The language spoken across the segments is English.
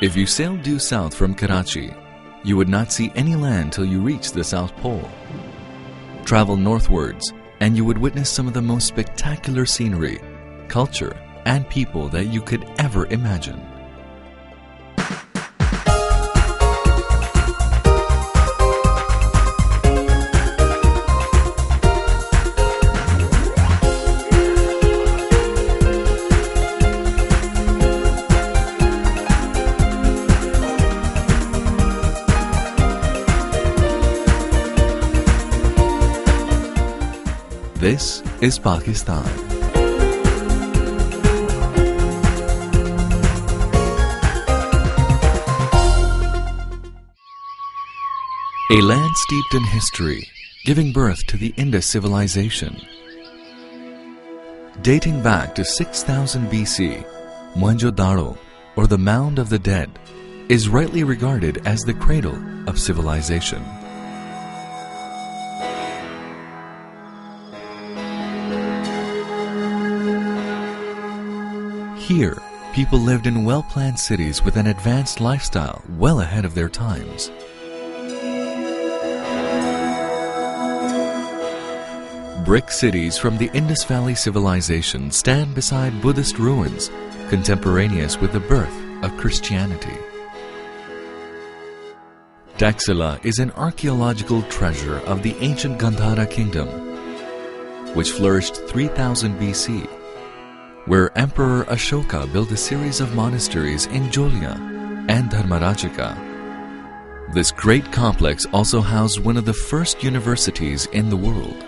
If you sailed due south from Karachi, you would not see any land till you reached the South Pole. Travel northwards, and you would witness some of the most spectacular scenery, culture, and people that you could ever imagine. This is Pakistan. A land steeped in history, giving birth to the Indus civilization. Dating back to 6000 BC, Mohenjo-daro, or the Mound of the Dead, is rightly regarded as the cradle of civilization. Here, people lived in well-planned cities with an advanced lifestyle well ahead of their times. Brick cities from the Indus Valley civilization stand beside Buddhist ruins, contemporaneous with the birth of Christianity. Taxila is an archaeological treasure of the ancient Gandhara kingdom, which flourished 3000 BC. Where Emperor Ashoka built a series of monasteries in Jolya and Dharmarajika. This great complex also housed one of the first universities in the world.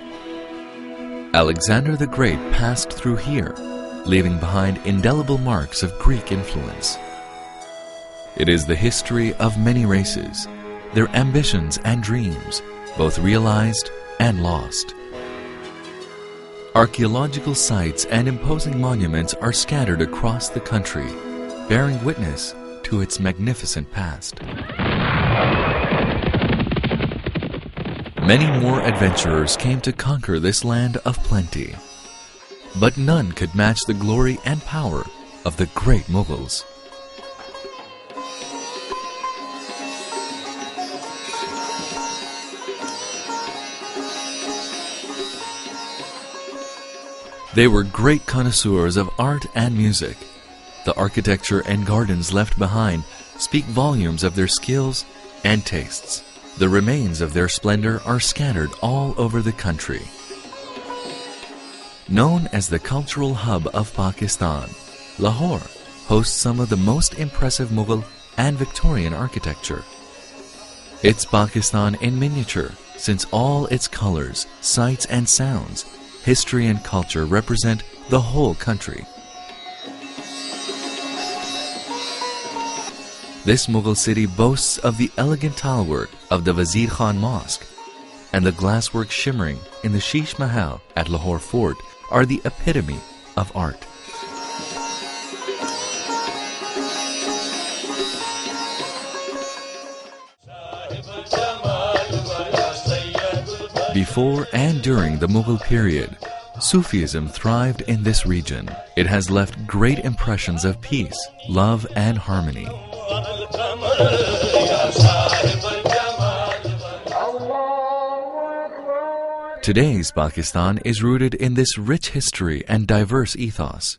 Alexander the Great passed through here, leaving behind indelible marks of Greek influence. It is the history of many races, their ambitions and dreams, both realized and lost. Archaeological sites and imposing monuments are scattered across the country, bearing witness to its magnificent past. Many more adventurers came to conquer this land of plenty, but none could match the glory and power of the great Mughals. They were great connoisseurs of art and music. The architecture and gardens left behind speak volumes of their skills and tastes. The remains of their splendor are scattered all over the country. Known as the cultural hub of Pakistan, Lahore hosts some of the most impressive Mughal and Victorian architecture. It's Pakistan in miniature, since all its colors, sights and sounds, history and culture represent the whole country. This Mughal city boasts of the elegant tilework of the Wazir Khan Mosque, and the glasswork shimmering in the Sheesh Mahal at Lahore Fort are the epitome of art. Before and during the Mughal period, Sufism thrived in this region. It has left great impressions of peace, love, and harmony. Today's Pakistan is rooted in this rich history and diverse ethos.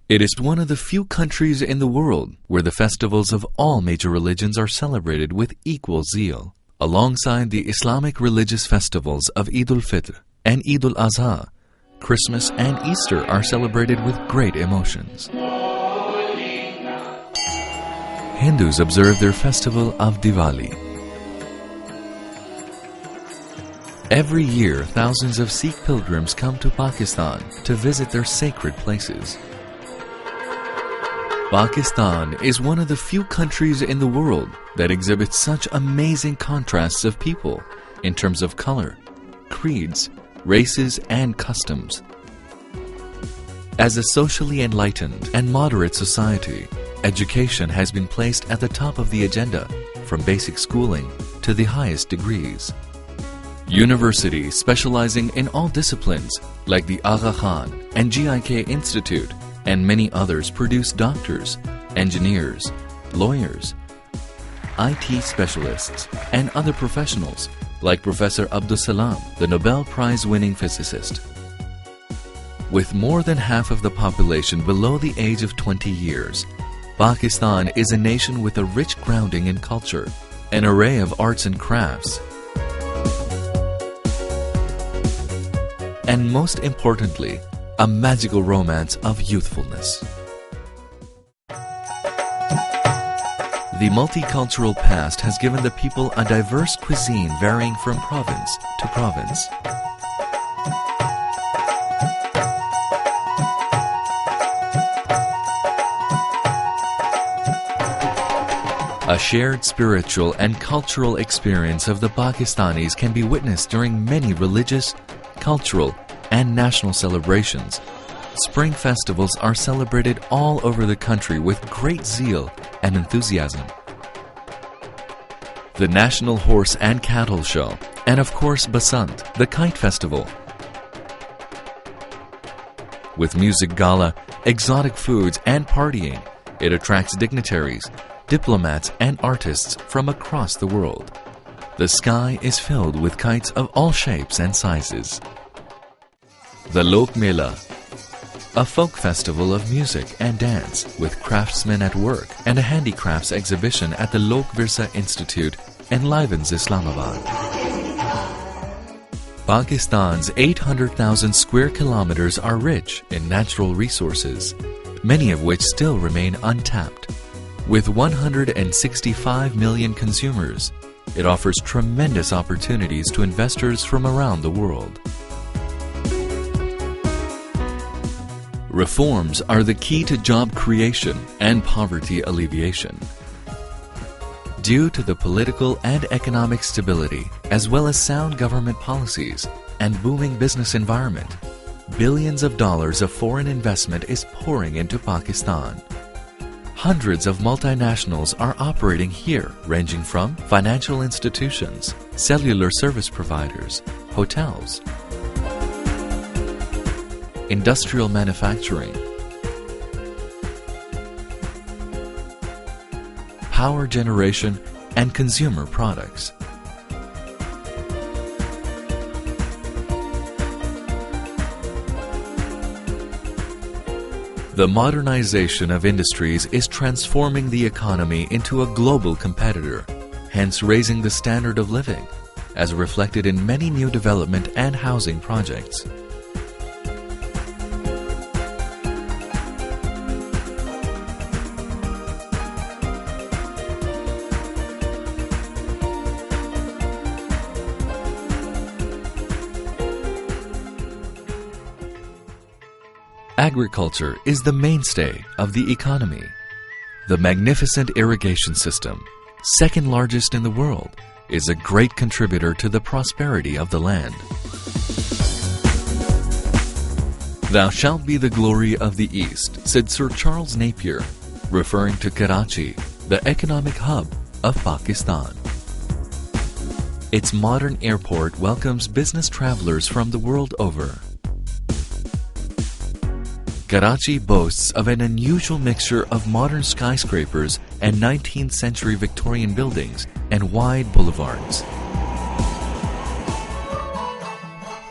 It is one of the few countries in the world where the festivals of all major religions are celebrated with equal zeal. Alongside the Islamic religious festivals of Eid al-Fitr and Eid al-Adha, Christmas and Easter are celebrated with great emotions. Hindus observe their festival of Diwali. Every year, thousands of Sikh pilgrims come to Pakistan to visit their sacred places. Pakistan is one of the few countries in the world that exhibits such amazing contrasts of people in terms of color, creeds, races, and customs. As a socially enlightened and moderate society, education has been placed at the top of the agenda, from basic schooling to the highest degrees. Universities specializing in all disciplines, like the Aga Khan and GIK Institute, and many others produce doctors, engineers, lawyers, IT specialists, and other professionals like Professor Abdus Salam, the Nobel Prize-winning physicist. With more than half of the population below the age of 20 years, Pakistan is a nation with a rich grounding in culture, an array of arts and crafts, and most importantly, a magical romance of youthfulness. The multicultural past has given the people a diverse cuisine varying from province to province. A shared spiritual and cultural experience of the Pakistanis can be witnessed during many religious, cultural, and national celebrations. Spring festivals are celebrated all over the country with great zeal and enthusiasm. The National Horse and Cattle Show, and of course Basant, the Kite Festival. With music gala, exotic foods, and partying, it attracts dignitaries, diplomats, and artists from across the world. The sky is filled with kites of all shapes and sizes. The Lok Mela, a folk festival of music and dance with craftsmen at work, and a handicrafts exhibition at the Lok Virsa Institute enlivens Islamabad. Pakistan's 800,000 square kilometers are rich in natural resources, many of which still remain untapped. With 165 million consumers, it offers tremendous opportunities to investors from around the world. Reforms are the key to job creation and poverty alleviation. Due to the political and economic stability, as well as sound government policies and booming business environment, billions of dollars of foreign investment is pouring into Pakistan. Hundreds of multinationals are operating here, ranging from financial institutions, cellular service providers, hotels, industrial manufacturing, power generation, and consumer products. The modernization of industries is transforming the economy into a global competitor, hence raising the standard of living, as reflected in many new development and housing projects. Agriculture is the mainstay of the economy. The magnificent irrigation system, second largest in the world, is a great contributor to the prosperity of the land. "Thou shalt be the glory of the East," said Sir Charles Napier, referring to Karachi, the economic hub of Pakistan. Its modern airport welcomes business travelers from the world over. Karachi boasts of an unusual mixture of modern skyscrapers and 19th century Victorian buildings and wide boulevards.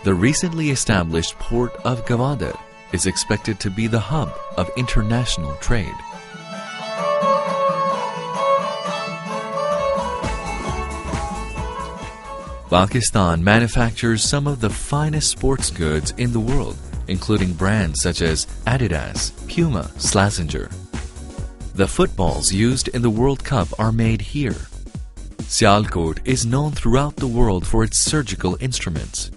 The recently established port of Gwadar is expected to be the hub of international trade. Pakistan manufactures some of the finest sports goods in the world, including brands such as Adidas, Puma, Slazenger. The footballs used in the World Cup are made here. Sialkot is known throughout the world for its surgical instruments.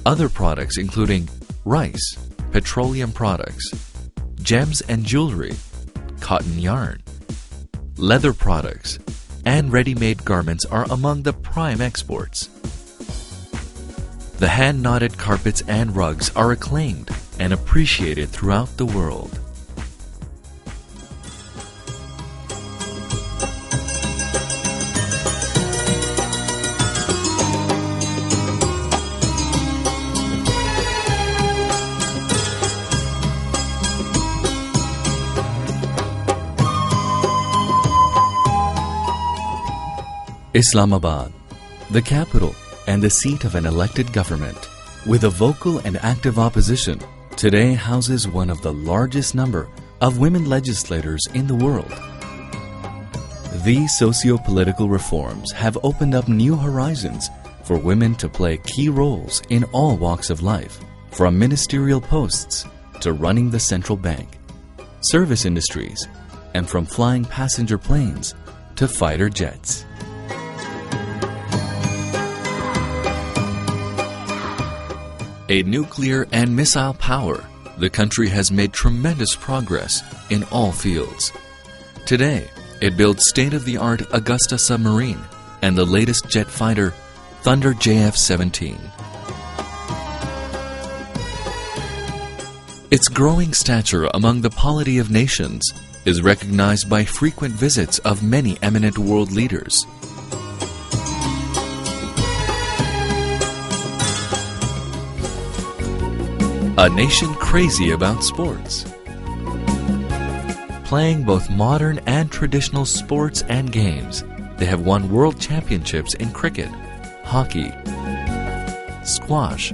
Other products including rice, petroleum products, gems and jewelry, cotton yarn, leather products, and ready-made garments are among the prime exports. The hand-knotted carpets and rugs are acclaimed and appreciated throughout the world. Islamabad, the capital and the seat of an elected government, with a vocal and active opposition, today houses one of the largest number of women legislators in the world. These socio-political reforms have opened up new horizons for women to play key roles in all walks of life, from ministerial posts to running the central bank, service industries, and from flying passenger planes to fighter jets. A nuclear and missile power, the country has made tremendous progress in all fields. Today, it builds state-of-the-art Augusta submarine and the latest jet fighter, Thunder JF-17. Its growing stature among the polity of nations is recognized by frequent visits of many eminent world leaders. A nation crazy about sports. Playing both modern and traditional sports and games, they have won world championships in cricket, hockey, squash,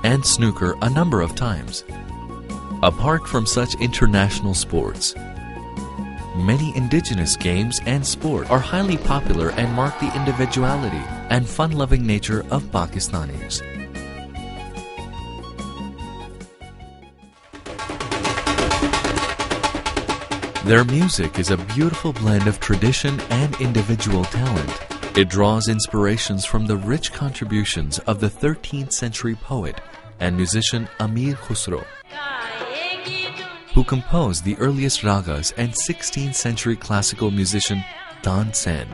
and snooker a number of times. Apart from such international sports, many indigenous games and sport are highly popular and mark the individuality and fun-loving nature of Pakistanis. Their music is a beautiful blend of tradition and individual talent. It draws inspirations from the rich contributions of the 13th century poet and musician Amir Khusro, who composed the earliest ragas, and 16th century classical musician Tansen.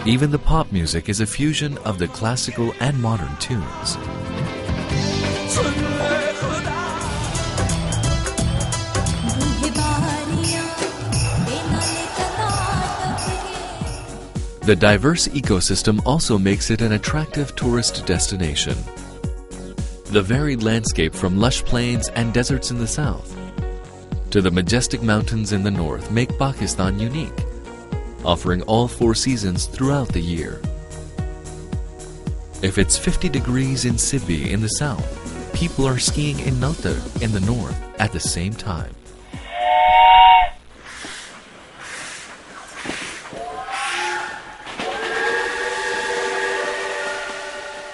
Even the pop music is a fusion of the classical and modern tunes. The diverse ecosystem also makes it an attractive tourist destination. The varied landscape from lush plains and deserts in the south to the majestic mountains in the north make Pakistan unique, offering all 4 seasons throughout the year. If it's 50 degrees in Sibbi in the south, people are skiing in Naltar in the north at the same time.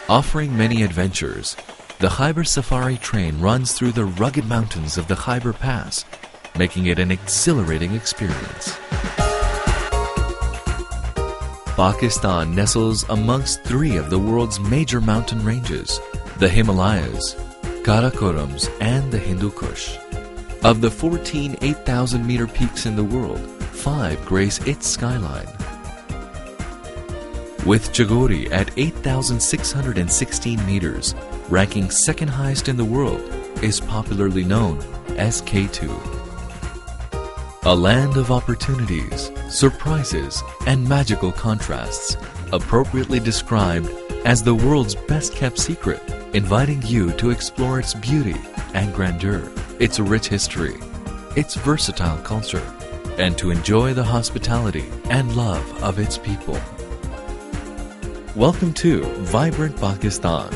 Offering many adventures, the Khyber Safari train runs through the rugged mountains of the Khyber Pass, making it an exhilarating experience. Pakistan nestles amongst 3 of the world's major mountain ranges, the Himalayas, Karakorams, and the Hindu Kush. Of the 14 8,000-meter peaks in the world, 5 grace its skyline. With Chagori at 8,616 meters, ranking second highest in the world, is popularly known as K2. A land of opportunities, surprises, and magical contrasts, appropriately described as the world's best-kept secret, inviting you to explore its beauty and grandeur, its rich history, its versatile culture, and to enjoy the hospitality and love of its people. Welcome to Vibrant Pakistan.